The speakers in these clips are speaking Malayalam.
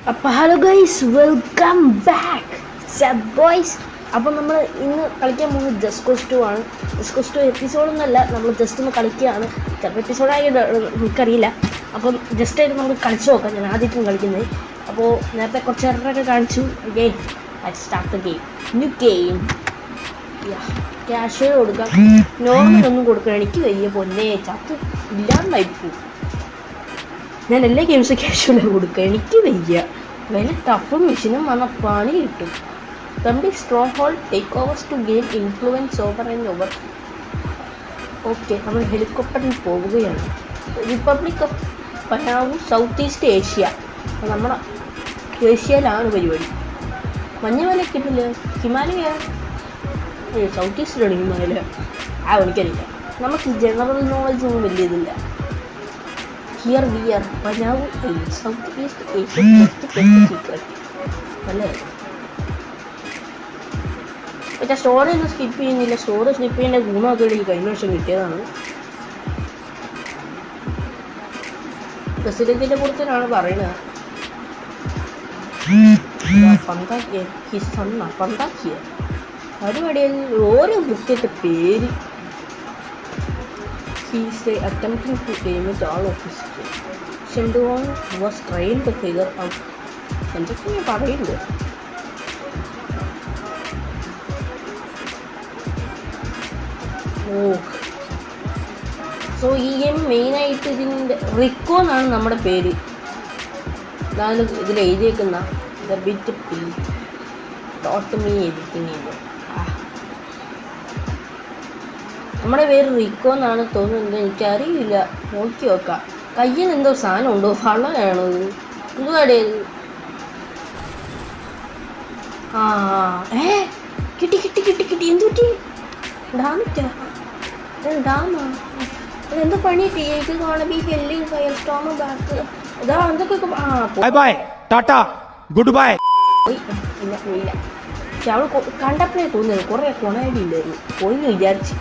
അപ്പോൾ hello guys, welcome back boys. അപ്പോൾ നമ്മൾ ഇന്ന് കളിക്കാൻ പോകുന്നത് ജസ്റ്റ് കോസ് 2 ആണ്. ജസ്റ്റ് കോസ് 2 എപ്പിസോഡൊന്നുമല്ല, നമ്മൾ ജസ്റ്റ് ഒന്ന് കളിക്കുകയാണ്. ചിലപ്പോൾ എപ്പിസോഡായിട്ട് എനിക്കറിയില്ല. അപ്പം ജസ്റ്റ് ആയിട്ട് നമുക്ക് കളിച്ച് നോക്കാം. ഞാൻ ആദ്യമായിട്ടും കളിക്കുന്നത്. അപ്പോൾ നേരത്തെ കുറച്ച് നേരത്തൊക്കെ കാണിച്ചു. Game start the game. New game. Cash കൊടുക്കാം. നോർമലൊന്നും കൊടുക്കണം. എനിക്ക് വലിയ പൊന്നെ ചത്ത് ഇല്ലാണ്ടായിപ്പോവും. ഞാൻ എല്ലാ ഗെയിംസും ക്യാഷുവല്ല കൊടുക്കുക. എനിക്ക് വയ്യ. വലിയ ടഫും മെഷീനും വന്ന പണി കിട്ടും. Complete stronghold takeovers to gain influence over and over. Okay, നമ്മൾ ഹെലികോപ്റ്ററിൽ പോവുകയാണ്. Republic of Panau, south east Asia. നമ്മുടെ ഏഷ്യയിലാണ് പരിപാടി. മഞ്ഞമല കിട്ടില്ല. ഹിമാലയ സൗത്ത് ഈസ്റ്റിലാണ് ഹിമാലയ. എനിക്കറിയില്ല. നമുക്ക് ജനറൽ നോളജ് ഒന്നും വലിയ ഇതില്ല. Here we are, Panavu in Southeast Asia. പക്ഷേ സ്റ്റോറി ഒന്നും സ്കിപ്പ് ചെയ്യുന്നില്ല. സ്റ്റോറി സ്കിപ്പ് ചെയ്യേണ്ട ഗുണമൊക്കെ എനിക്ക് കഴിഞ്ഞ വർഷം കിട്ടിയതാണ്. പ്രസിഡന്റിനെ കുറിച്ചാണ് പറയുന്നത്. പന്താക്കിയ പരിപാടിയിൽ ഓരോ വൃത്തിയുടെ പേര്. He is attempting to aim at all of his skills. Shenduan was trying to figure out. എന്തൊക്കെയാണ് പറയുന്നത്? സോ ഈ ഗെയിം മെയിനായിട്ട് ഇതിൻ്റെ റിക്കോ എന്നാണ് നമ്മുടെ പേര്. ഞാൻ ഇതിൽ എഴുതിയേക്കുന്ന the bit P dot me editing ചെയ്ത് നമ്മുടെ പേര് റിക്കോ എന്നാണ് തോന്നുന്നത്. എനിക്കറിയില്ല, നോക്കി നോക്കാം. കയ്യിൽ എന്തോ സാധനം ഉണ്ടോ? വളയാണോ ഇത്? എന്തുവാടേത്? കിട്ടി കിട്ടി കിട്ടി കിട്ടി. എന്ത് പറ്റി? ഡാമാ എന്തോ പണി കിട്ടി. എനിക്ക് കാണാൻ ബി ഹെല്ലിങ് ഫയർ സ്റ്റോമ ബാക്ക് ഇതാ എന്തൊക്കെ. ഇല്ല പോയില്ല. പക്ഷെ അവൾ കണ്ടപ്പോഴേ തോന്നിയത് കുറേ കൊണയടി ഇല്ലായിരുന്നു. പോയി വിചാരിച്ചു.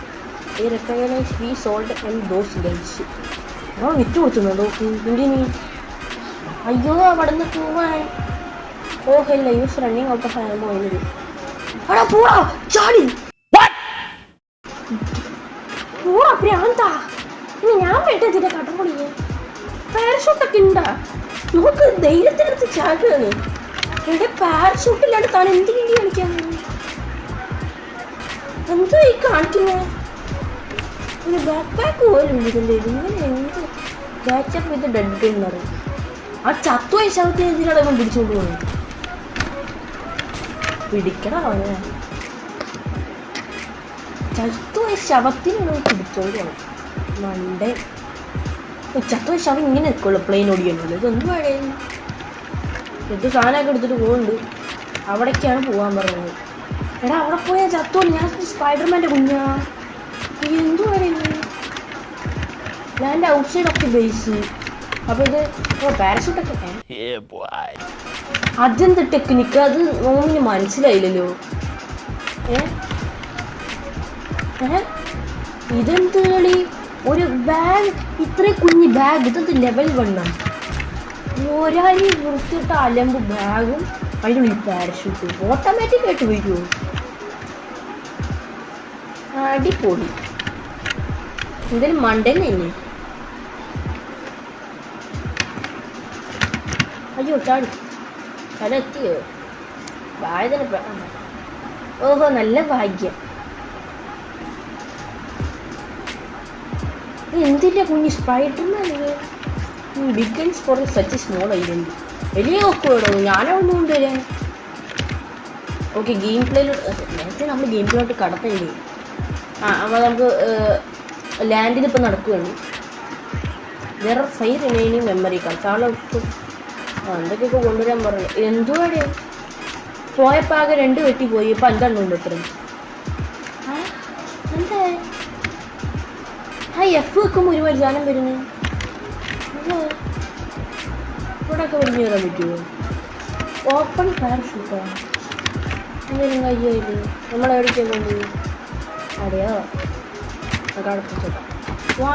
We sold and those guys. അവൻ വിറ്റ് കൊടുത്തുന്നുണ്ടോ? എന്തിനീ? അയ്യോ, അവിടെ നിന്ന് പോവാൻ. ഓഹല്ല, യൂസ് റണ്ണിങ് ഔട്ട് ഓഫ് ആമോ. അവിടെ പോടാ, ചാടി പോടാ പ്രാന്താ. ഇനി ഞാൻ വെട്ടത്തിൻ്റെ കട്ടപ്പൊടിയെ പാരഷൂട്ടൊക്കെ ഉണ്ടാ. നമുക്ക് ധൈര്യത്തിനടുത്ത് ചാടുകയാണ്. എവിടെ പാരഷൂട്ടില്ലാണ്ട് താൻ എന്ത് കിണ്ടി കളിക്കാൻ? എന്തോ ഈ കാണിക്കുന്നത്? ഒരു ബാക്ക് പാക്ക് പോലും ഇതില്ലേ. ഇങ്ങനെ എന്ത് ക്യാച്ചപ്പ് വിത്ത് ഡെഡ് ഗൺ എന്ന് പറയും. ആ ചത്തുപോയി ശവത്തെ എന്തിനാണ് അവൻ പിടിച്ചുകൊണ്ട് പോകുന്നത്? പിടിക്കണം അവനെ. ചത്തുപോയ ശവത്തിനാണ് പിടിച്ചോണ്ട് പോകണം. മണ്ടേ, ചത്തുപോയ ശവം ഇങ്ങനെ നിൽക്കുള്ളൂ. പ്ലെയിൻ ഓടിക്കണല്ലോ. ഇതൊന്നും വേണേ. ഇത് സാധനമൊക്കെ എടുത്തിട്ട് പോകുന്നുണ്ട്. അവിടേക്കാണ് പോകാൻ പറയുന്നത്. എടാ, അവിടെ പോയാൽ ചത്തുപോയി. ഞാൻ സ്പൈഡർമാൻ്റെ കുഞ്ഞാ. എന്തു പറയുന്നത്? Land outside of the base. അപ്പോൾ ഇത് പാരഷൂട്ടൊക്കെ അതെന്ത് ടെക്നിക്ക്? അത് നോമിന് മനസ്സിലായില്ലല്ലോ. ഇതെന്ത് കളി? ഒരു ബാഗ്, ഇത്രയും കുഞ്ഞ് ബാഗ്. ഇതെന്ത് ലെവൽ 1 ഒരാളി വൃത്തിയിട്ട അലമ്പ് ബാഗും അതിൻ്റെ ഉള്ളിൽ പാരഷൂട്ട്. ഓട്ടോമാറ്റിക് ആയിട്ട് വരുമോ? അടിപൊളി. എന്തായാലും മണ്ടന്നെ തന്നെ. അയ്യോ, ചാടി എത്തിയോ? ഭാഗ്യത്തിന്. ഓഹോ, നല്ല ഭാഗ്യം. എന്തിൻ്റെ കുഞ്ഞ് സ്പൈഡർമാനത്? Begins for such small island. വലിയ നോക്കുവാടോ. ഞാനൊന്നും കൊണ്ടുവരാൻ. ഓക്കെ, ഗെയിം പ്ലേയിലോട്ട് നേരത്തെ നമ്മൾ ഗെയിം പ്ലേയിലോട്ട് കടത്തല്ലേ. അപ്പോൾ നമുക്ക് ലാൻഡിൽ ഇപ്പോൾ നടക്കുകയാണ്. വേറെ 5 റിമൈനിങ് മെമ്മറി കാർഡ്. താളെ എന്തൊക്കെയൊക്കെ കൊണ്ടുവരാൻ പറഞ്ഞു. എന്തുവാടെ പോയപ്പോൾ ആകെ 2 വെട്ടി പോയി. ഇപ്പം 5 ഉണ്ട്. ഇത്രയും എന്താ? എഫ് വെക്കുമ്പോൾ ഒരുപാട് സാധനം വരുന്നു. ഇവിടെയൊക്കെ വലിഞ്ഞു കയറാൻ പറ്റുമോ? ഓപ്പൺ പാരഷൂട്ടോ? എന്തെങ്കിലും കയ്യോ? നമ്മളെവിടേക്കാണ് കൊണ്ട്? അതെയോ, വാ.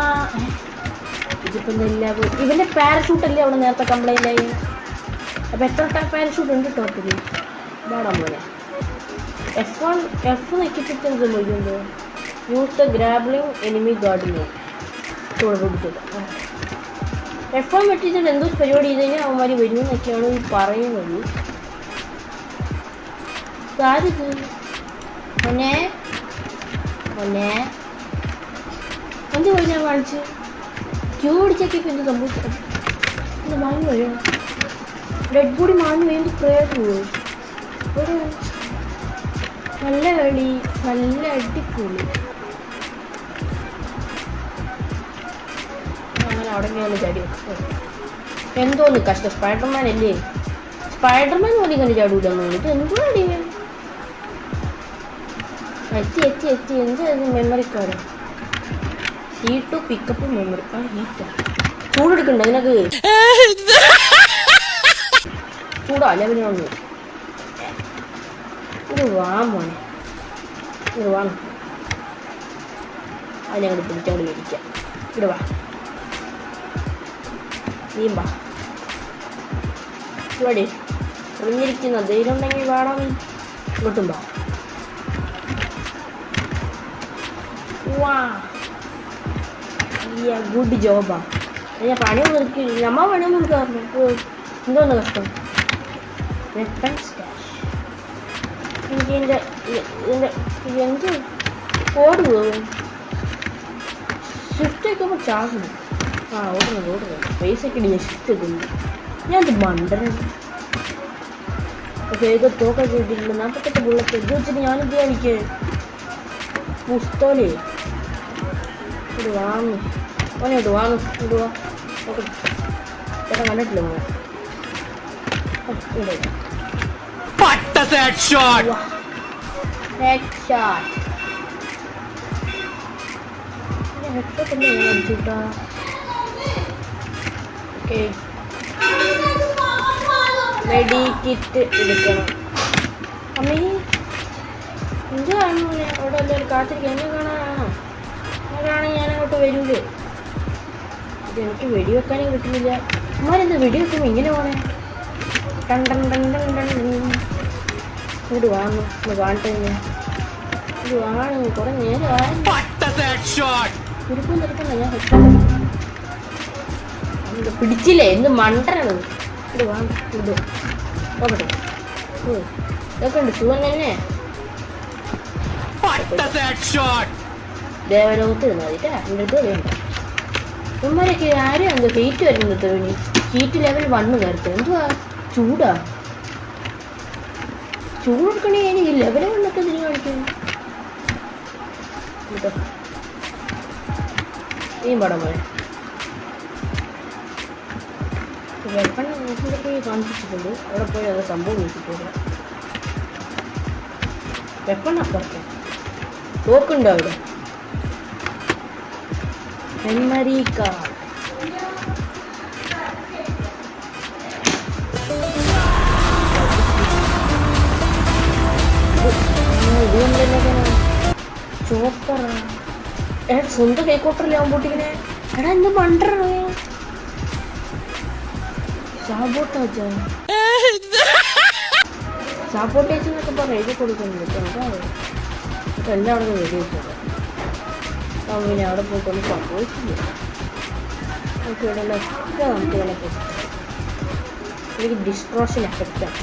ഇതിപ്പോൾ എന്തെല്ലാം ഇവൻ്റെ പാരഷൂട്ടല്ലേ അവിടെ നേരത്തെ കംപ്ലൈൻ്റ് ആയി. അപ്പോൾ എത്ര പാരഷൂട്ട് ഉണ്ട് ടോട്ടലി? ഇതാടാൻ പോലെ F1 നോക്കിയിട്ട് എന്ത് സംഭവിക്കുന്നത്? യൂസ് ദ ഗ്രാബ്ലിംഗ് എനിമി ഗാർഡിനെ കൊടുത്തിട്ട് F1 വെട്ടിച്ചിട്ട് എന്തോ പരിപാടി ചെയ്ത് കഴിഞ്ഞാൽ അവന്മാർ വരുമെന്നൊക്കെയാണ് പറയുന്നത്. ആരിത് മോനെ മോനെ എന്ത് പോയി ഞാൻ കാണിച്ച് ക്യൂ പിടിച്ചൊക്കെ ഇപ്പം എന്ത് സംഭവിച്ചത്? എന്ത് മാങ്ങി വരും ഡെഡ് ബോഡി മാങ്ങി വേണ്ടി പ്രേയർ ഒരു നല്ല കളി, നല്ല അടിപൊളി. അങ്ങനെ അവിടെ ഇങ്ങനെ ചാടി എന്തോന്ന് കഷ്ടം. സ്പൈഡർമാൻ അല്ലേ? സ്പൈഡർമാൻ പോലെ ഇങ്ങനെ ചാടൂലെന്ന് തോന്നിട്ട് എന്തോ അടിയ എത്തി എന്തായിരുന്നു memory card? Heat pickup memory. ഹീറ്റാ ചൂടെടുക്കണ്ട അതിനൊക്കെ ചൂടാ ലെവലിനൊന്നും. ഇത് വാ മോനെ, ഇത് വാ. അതിനങ്ങോട്ട് പിടിച്ചോണ്ട് മേടിക്കാം. ഇവിടെ വാ, നീ വാ. ഇവിടെ ഒളിഞ്ഞിരിക്കുന്ന ധൈര്യം ഉണ്ടെങ്കിൽ വാടാ, നീ ഇങ്ങോട്ടും വാ. വാ, ഗുഡ് ജോബാ. ഞാൻ പണിയൊന്നും നിർത്തി, നമ്മ പണിയൊന്നും എടുക്കാറുണ്ട്. എന്തോന്ന് കഷ്ടം. എനിക്ക് എന്ത് ഓട് പോകും ഷിഫ്റ്റ് വയ്ക്കുമ്പോൾ ചാകുന്നു. ഓടുന്നത് പൈസക്ക് ഞാൻ ഷിഫ്റ്റ് എത്തുന്നു. ഞാൻ ഇത് മണ്ടൻ. പക്ഷേ ഏതോ തോക്കൊക്കെ ഇട്ടിട്ടുണ്ട്. 48 ബുള്ളറ്റ് ഇത് വെച്ചിട്ട് ഞാനെന്ത് കാണിക്കേ? പുസ്തകല്ലേ ഇത് വാങ്ങും ഓനോട്ട് വാങ്ങും. ഇത് വാ നോക്കട്ടെ. ചേട്ടാ കണ്ടിട്ടില്ല മോനെ. ഇവിടെ Headshot. Headshot. Headshot എന്താ അടിച്ചിട്ടാ? ഓക്കെ, മെഡി കിറ്റ് എടുക്കണം. അമ്മേ എന്ത് കാണുന്നു? അവിടെ എല്ലാവരും കാത്തിരിക്കുക. എന്നെ കാണാനാണോ? അങ്ങനെയാണെങ്കിൽ ഞാനങ്ങോട്ട് വരൂലേ? ഇത് എനിക്ക് വെടിവെക്കാനും കിട്ടുന്നില്ല. അമ്മമാരെന്താ വെടിവെക്കുമ്പോൾ ഇങ്ങനെ പോണേ? ഇത് വാങ്ങും, ഇത് വാങ്ങിട്ട് ഇത് വാങ്ങും. കുറെ നേരം തിരുപ്പല്ല ഞാൻ പിടിച്ചില്ലേ? എന്ത് മണ്ടനാണ്. ഇത് വാങ്ങും. ഇത് നോക്കട്ടെ. ഇതൊക്കെ ഉണ്ട് സുഖം തന്നെ. ദേവലോകത്ത് മതിട്ടാ. എൻ്റെ അടുത്ത് വേണ്ട ഇവന്മാരൊക്കെ ആരും എന്തോ ഹീറ്റ് വരുന്നത്. ഹീറ്റ് ലെവൽ 1 കയറത്ത് എന്തുവാ ചൂടാ? ചൂടെടുക്കണേ എനിക്ക് ലെവൽ 1 ഒക്കെ തിരിഞ്ഞ് കാണിക്കുന്നു. കേട്ടോ ഈ പടം പോലെ വെപ്പൺ പോയി കാണിച്ചിട്ടുണ്ട്. അവിടെ പോയി അത് സംഭവം നോക്കിയിട്ടില്ല. വെപ്പൺ അപ്പുറത്തെ തോക്കുണ്ടോ അവിടെ? മെമ്മറി കാർഡ് ചോപ്പറാ. സ്വന്തം ഹെലികോപ്റ്ററിൽ ആവാൻ പൊട്ടിക്കണേ. എടാ എന്ത് മണ്ടറാ? സാബോട്ടേജ് എന്നൊക്കെ പറഞ്ഞ് എഴുതി കൊടുക്കുന്നുണ്ട്. എന്താ എല്ലാം അവിടെ നിന്ന് വെടിവെച്ചത്. പിന്നെ അവിടെ പോയിട്ടൊന്നും സംഭവിച്ചില്ല. നമുക്ക് ഇവിടെ ഒക്കെ നമുക്ക് ഇങ്ങനെ എനിക്ക് ഡിസ്ട്രോഷൻ എഫക്റ്റാണ്.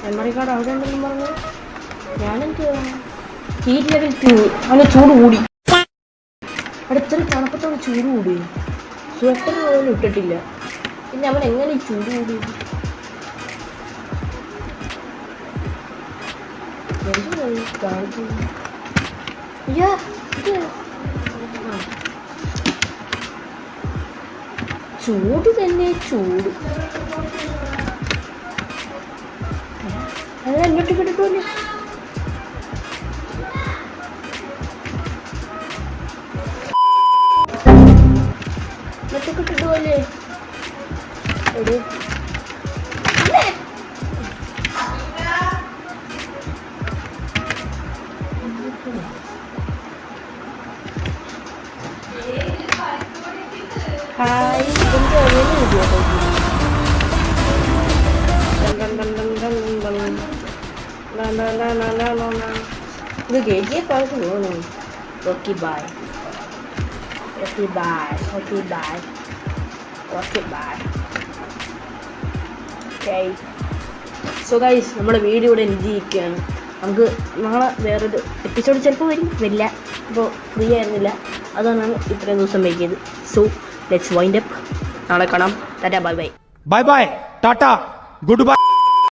മെമ്മറി കാർഡ് അവിടെ ഉണ്ടെന്ന് പറഞ്ഞു. ഞാനെന്ത് ഹീറ്റ് ലെവൽ 2 അവന് ചൂട് കൂടി. അടുത്തൊരു തണുപ്പത്തോട് ചൂട് കൂടി. സ്വെറ്റർ പോലും ഇട്ടിട്ടില്ല. പിന്നെ അവൻ എങ്ങനെ ചൂട് കൂടി? ചൂട് തന്നെ ചൂട്. അത് എന്നോട്ട് കിട്ടൂല്ലേ? എന്നൊക്കെ കിട്ടുമല്ലേ? എവിടെ ഹായ് ഇതിൻ്റെ അറിയുന്ന വീഡിയോ ഇത് KGF ആൾക്ക് തോന്നുന്നു. Okay bye. Okay bye. Okay bye. Okay bye. Okay. So guys, നമ്മുടെ വീഡിയോ ഇവിടെ എൻജോയ്ക്കുകയാണ്. നമുക്ക് നാളെ വേറൊരു എപ്പിസോഡ് ചിലപ്പോൾ വരില്ല. ഇപ്പോൾ ഫ്രീ ആയിരുന്നില്ല, അതാണ് ഇത്രയും ദിവസം വൈകിയത്. So let's wind up. നാളെ കാണാം. Tata bye bye. Bye bye Tata good bye.